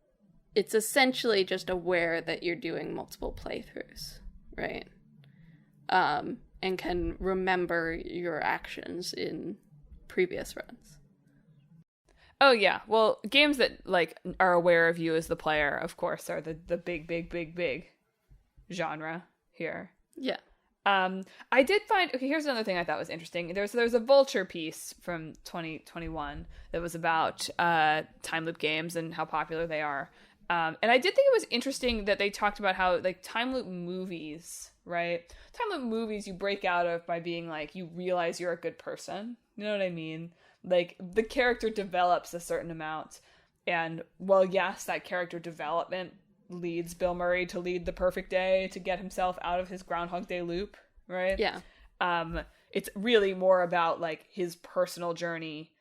it's essentially just aware that you're doing multiple playthroughs, right? And can remember your actions in previous runs.
Oh yeah, well, games that like are aware of you as the player, of course, are the big genre here.
Yeah.
I did find, okay, here's another thing I thought was interesting. There's a Vulture piece from 2021 that was about time loop games and how popular they are. And I did think it was interesting that they talked about how, like, time loop movies, right? Time loop movies you break out of by being, like, you realize you're a good person. You know what I mean? Like, the character develops a certain amount. And, well, yes, that character development leads Bill Murray to lead the perfect day to get himself out of his Groundhog Day loop, right?
Yeah.
It's really more about, like, his personal journey.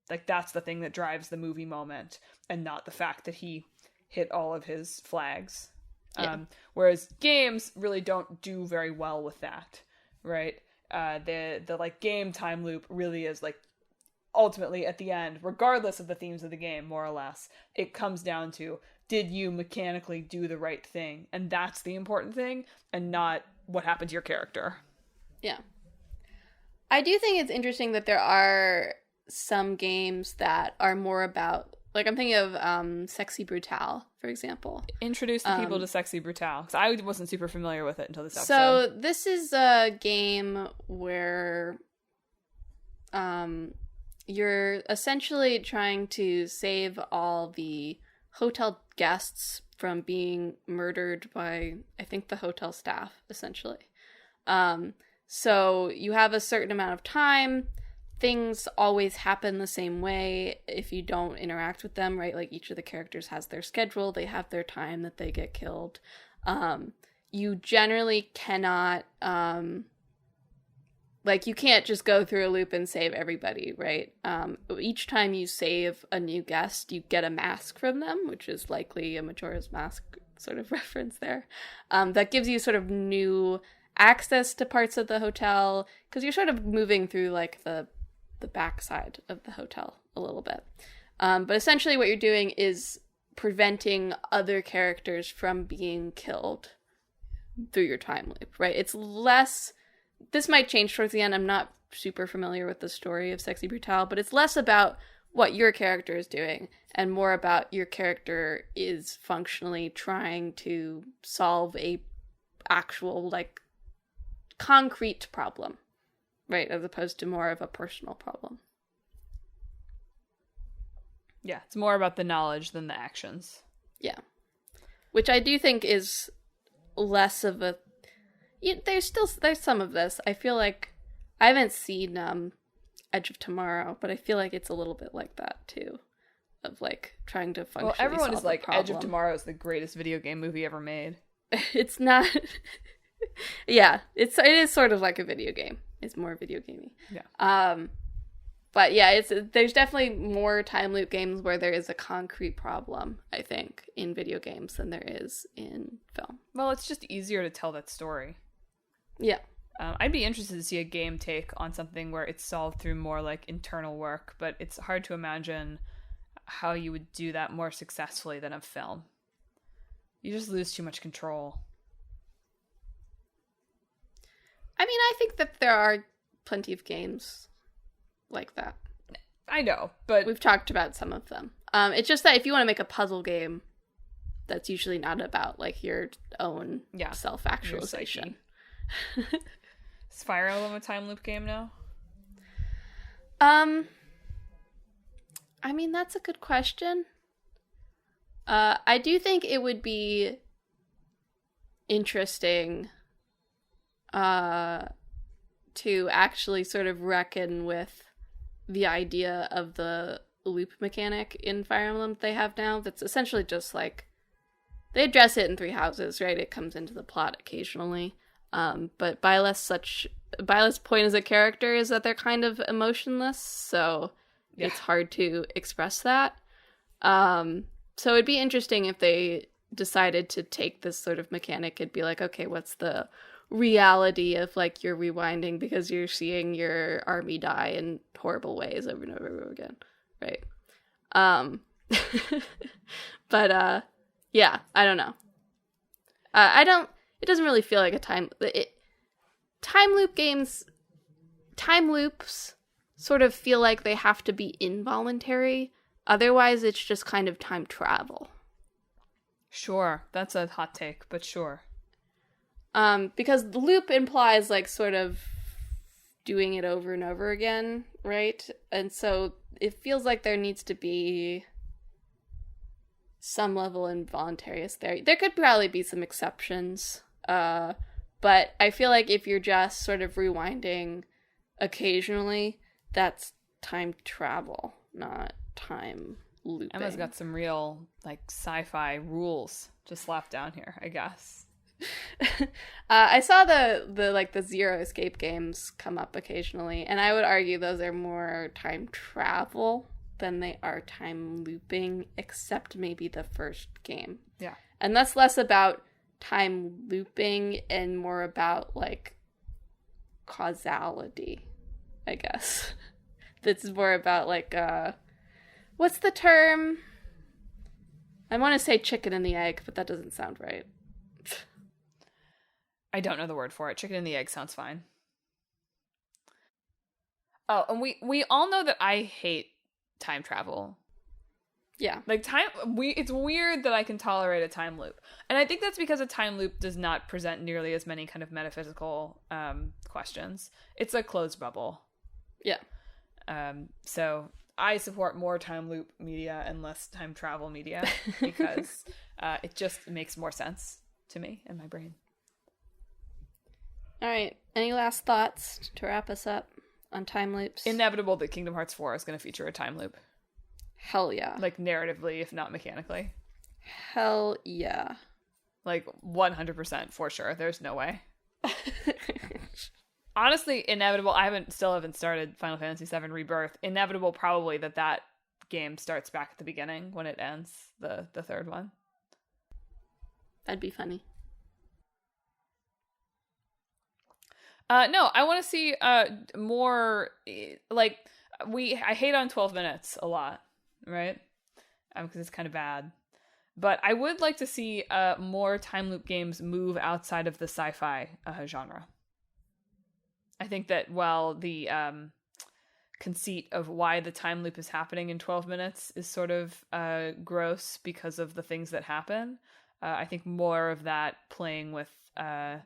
Like, that's the thing that drives the movie moment, and not the fact that he hit all of his flags.
Yeah.
Whereas games really don't do very well with that, right? The like game time loop really is like ultimately at the end, regardless of the themes of the game, more or less, it comes down to, did you mechanically do the right thing? And that's the important thing, and not what happened to your character.
Yeah. I do think it's interesting that there are some games that are more about, like, I'm thinking of Sexy Brutale, for example. Introduce
the people to Sexy Brutale, because I wasn't super familiar with it until this episode.
So this is a game where you're essentially trying to save all the hotel guests from being murdered by, I think, the hotel staff, essentially. So you have a certain amount of time. Things always happen the same way if you don't interact with them, right? Like, each of the characters has their schedule. They have their time that they get killed. You generally cannot, you can't just go through a loop and save everybody, right? Each time you save a new guest, you get a mask from them, which is likely a Majora's Mask sort of reference there. That gives you sort of new access to parts of the hotel, because you're sort of moving through, like, the backside of the hotel a little bit. But essentially what you're doing is preventing other characters from being killed through your time loop, right? It's less, this might change towards the end, I'm not super familiar with the story of Sexy Brutale, but it's less about what your character is doing and more about your character is functionally trying to solve a actual, like, concrete problem. Right, as opposed to more of a personal problem.
Yeah, it's more about the knowledge than the actions.
Yeah. Which I do think is less of a... there's some of this. I feel like... I haven't seen Edge of Tomorrow, but I feel like it's a little bit like that, too. Of, like, trying to functionally solve
everyone is like,
problem.
Edge of Tomorrow is the greatest video game movie ever made.
It's not... Yeah, it is sort of like a video game. It's more video gamey.
Yeah.
But yeah, there's definitely more time loop games where there is a concrete problem, I think, in video games than there is in film.
Well, it's just easier to tell that story.
Yeah.
I'd be interested to see a game take on something where it's solved through more, like, internal work, but it's hard to imagine how you would do that more successfully than a film. You just lose too much control.
I mean, I think that there are plenty of games like that.
I know, but...
We've talked about some of them. It's just that if you want to make a puzzle game, that's usually not about, like, your own self-actualization.
Is Fire Emblem a time loop game now?
I mean, that's a good question. I do think it would be interesting to actually sort of reckon with the idea of the loop mechanic in Fire Emblem they have now. That's essentially just like, they address it in Three Houses, right? It comes into the plot occasionally. But Byleth's point as a character is that they're kind of emotionless, so it's hard to express that. So it'd be interesting if they decided to take this sort of mechanic and be like, okay, what's the reality of, like, you're rewinding because you're seeing your army die in horrible ways over and over and over again, right? But yeah, I don't know. It doesn't really feel like a time loops sort of feel like they have to be involuntary. Otherwise, it's just kind of time travel.
Sure, that's a hot take, but sure.
Because the loop implies, like, sort of doing it over and over again, right? And so it feels like there needs to be some level involuntariness there. There could probably be some exceptions, but I feel like if you're just sort of rewinding occasionally, that's time travel, not time looping.
Emma's got some real, like, sci-fi rules just slapped down here, I guess.
I saw the Zero Escape games come up occasionally, and I would argue those are more time travel than they are time looping, except maybe the first game.
Yeah.
And that's less about time looping and more about, like, causality, I guess. That's more about, like, what's the term? I want to say chicken and the egg, but that doesn't sound right.
I don't know the word for it. Chicken and the egg sounds fine. Oh, and we all know that I hate time travel.
Yeah.
Like, it's weird that I can tolerate a time loop. And I think that's because a time loop does not present nearly as many kind of metaphysical questions. It's a closed bubble.
Yeah.
So I support more time loop media and less time travel media because it just makes more sense to me and my brain.
All right. Any last thoughts to wrap us up on time loops?
Inevitable that Kingdom Hearts 4 is going to feature a time loop.
Hell yeah.
Like, narratively, if not mechanically.
Hell yeah.
Like, 100% for sure. There's no way. Honestly, inevitable. I still haven't started Final Fantasy VII Rebirth. Inevitable probably that game starts back at the beginning when it ends, the third one.
That'd be funny.
No, I want to see more, like, I hate on 12 minutes a lot, right? Because it's kind of bad. But I would like to see more time loop games move outside of the sci-fi genre. I think that while the conceit of why the time loop is happening in 12 minutes is sort of gross because of the things that happen, I think more of that playing with the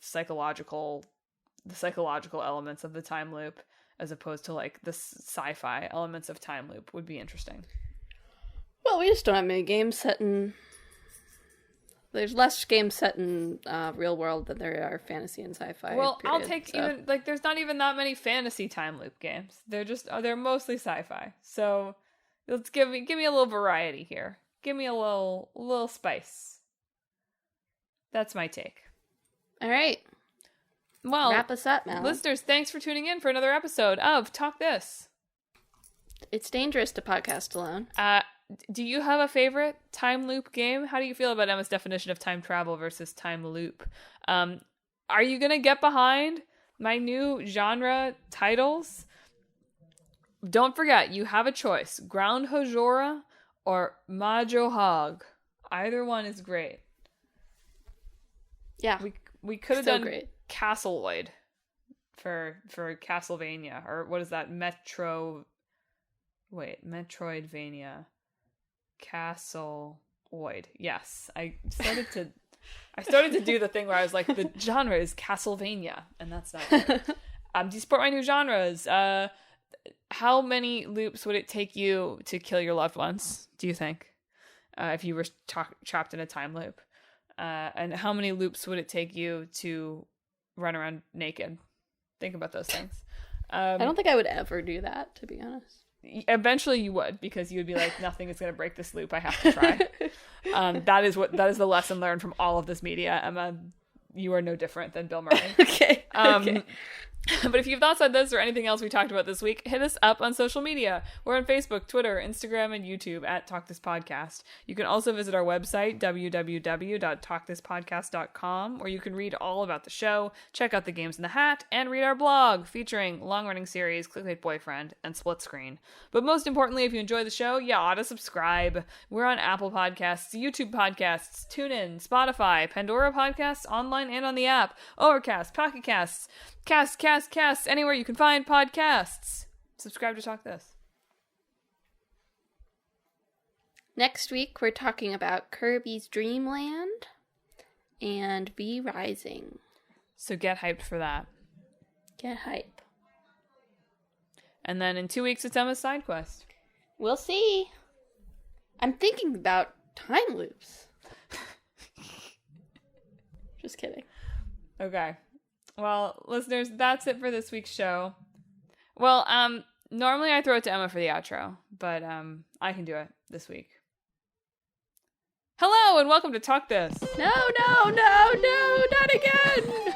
psychological elements of the time loop as opposed to, like, the sci-fi elements of time loop would be interesting.
Well, we just don't have many games set in... There's less games set in real world than there are fantasy and sci-fi.
Well,
period,
I'll take
so.
even, like, there's not even that many fantasy time loop games. They're mostly sci-fi. So let's give me a little variety here. Give me a little spice. That's my take.
All right.
Well,
wrap us up, Madeline.
Listeners, thanks for tuning in for another episode of Talk This.
It's dangerous to podcast alone.
Do you have a favorite time loop game? How do you feel about Emma's definition of time travel versus time loop? Are you going to get behind my new genre titles? Don't forget, you have a choice. Groundhog or Madelyn. Either one is great.
Yeah.
We could have done
great.
Castleoid for Castlevania, or what is that? Metroidvania. Castleoid. Yes. I started to do the thing where I was like, the genre is Castlevania, and that's not good. Do you support my new genres? How many loops would it take you to kill your loved ones, do you think? If you were trapped in a time loop? And how many loops would it take you to run around naked? Think about those things.
I don't think I would ever do that, to be honest.
Eventually you would, because you would be like, nothing is going to break this loop. I have to try. That is the lesson learned from all of this media, Emma. You are no different than Bill Murray.
Okay. Okay.
But if you have thoughts on this or anything else we talked about this week, hit us up on social media. We're on Facebook, Twitter, Instagram, and YouTube at Talk This Podcast. You can also visit our website, www.talkthispodcast.com, where you can read all about the show, check out the games in the hat, and read our blog featuring long-running series Clickbait Boyfriend and Split Screen. But most importantly, if you enjoy the show, you ought to subscribe. We're on Apple Podcasts, YouTube Podcasts, TuneIn, Spotify, Pandora Podcasts, online and on the app, Overcast, Pocket Casts, Cast, anywhere you can find podcasts. Subscribe to Talk This.
Next week, we're talking about Kirby's Dream Land and V Rising.
So get hyped for that.
Get hype.
And then in 2 weeks, it's Emma's side quest.
We'll see. I'm thinking about time loops. Just kidding.
Okay. Well, listeners, that's it for this week's show. Well, normally I throw it to Emma for the outro, but I can do it this week. Hello and welcome to Talk This.
No, not again.